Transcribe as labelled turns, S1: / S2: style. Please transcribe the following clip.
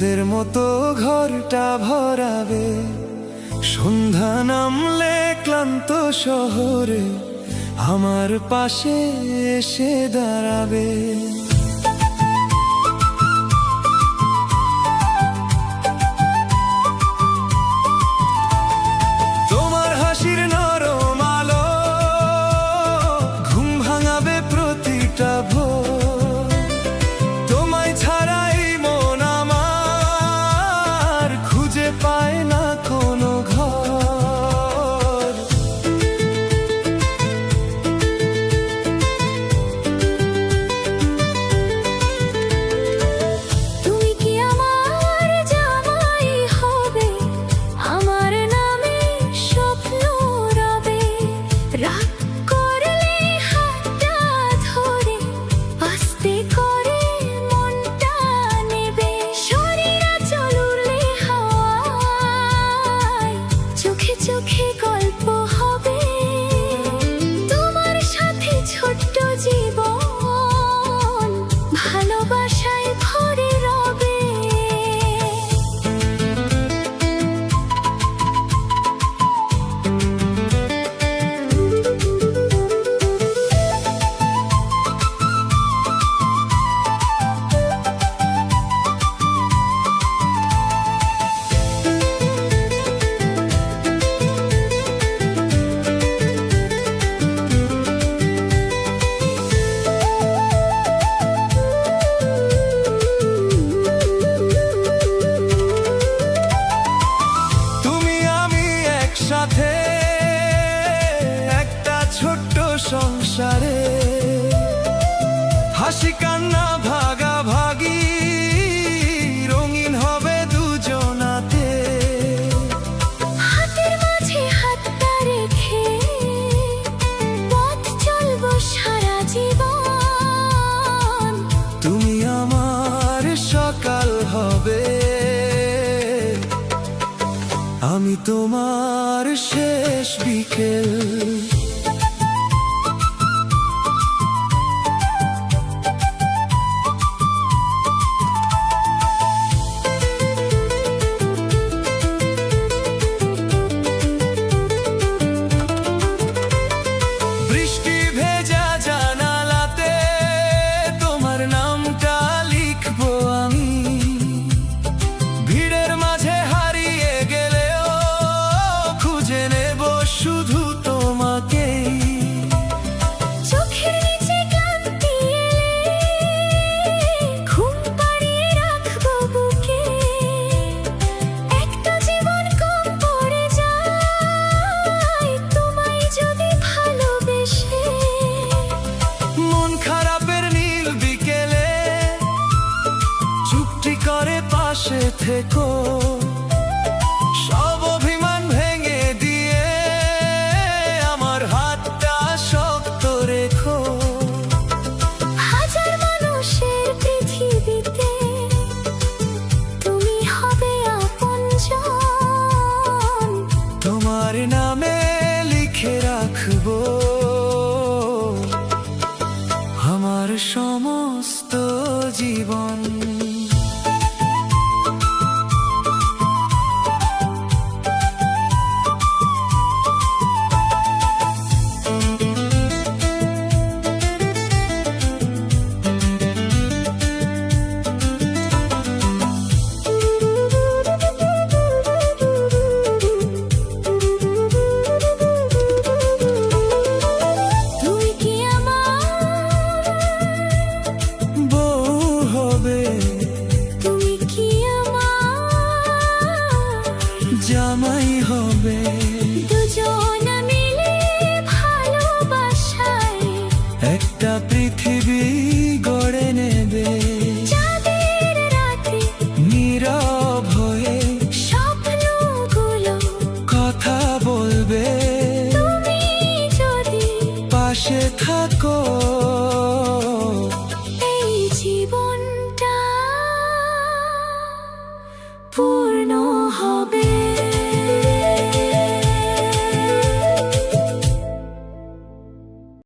S1: চাঁদের মতো ঘরটা ভরাবে। সন্ধ্যা নামলে ক্লান্ত শহরে আমার পাশে এসে দাঁড়াবে। তোমার হাসির নরম আলো ঘুম ভাঙাবে প্রতিটা ভোর। তোমায় ছাড়াই মন আমার খুঁজে পায় না কোনো ঘর।
S2: তুমি কি আমার জামাই হবে, আমার নামে স্বপ্ন রবে। রাগ করলে হাতটা ধরে আস্তে করে মনটা নেবে। শরীর আঁচল উড়লে হাওয়ায় চোখে চোখে গল্প হবে। তোমার সাথে ছোট্ট জীবন ভালোবাসায় ভরে রবে।
S1: তুমি আমি একসাথে একটা ছোট্ট সংসারে, হাসি কান্না ভাগাভাগি রঙিন হবে দুজনাতে।
S2: হাতের মাঝে হাতটা রেখে পথ চলবো সারা জীবন।
S1: তুমি আমার সকাল হবে, আমি তোমার শেষ বিকেল। বৃষ্টি ভেজা জানালাতে তোমার নামটা লিখবো আমি। ভিড়ের মাঝে হারিয়ে গেলেও খুঁজে নেব শুধু তোমাকেই।
S2: চোখের নিচে ক্লান্তি এলে ঘুম পাড়িয়ে রাখবো বুকে। একটা জীবন কম পড়ে যায় তোমায় যদি ভালোবেসে।
S1: মন খারাপের নীল বিকেলে চুপটি করে পাশে থেকো। সব অভিমান ভেঙে দিয়ে আমার হাতটা শক্ত রেখো।
S2: হাজার মানুষের পৃথিবীতে তুমি হবে আপনজন।
S1: তোমার নামে লিখে রাখবো আমার সমস্ত জীবন।
S2: তুমি কি আমার
S1: বউ হবে,
S2: তুমি কি আমার
S1: জামাই হবে।
S2: দুজন মিলে ভালোবাসায়
S1: একটা পৃথিবী গড়ে নেবে।
S2: চাঁদের রাতে
S1: নীরব হয়ে
S2: স্বপ্নগুলো
S1: কথা বলবে।
S2: তুমি যদি
S1: পাশে থাকো
S2: এই জীবনটা পূর্ণ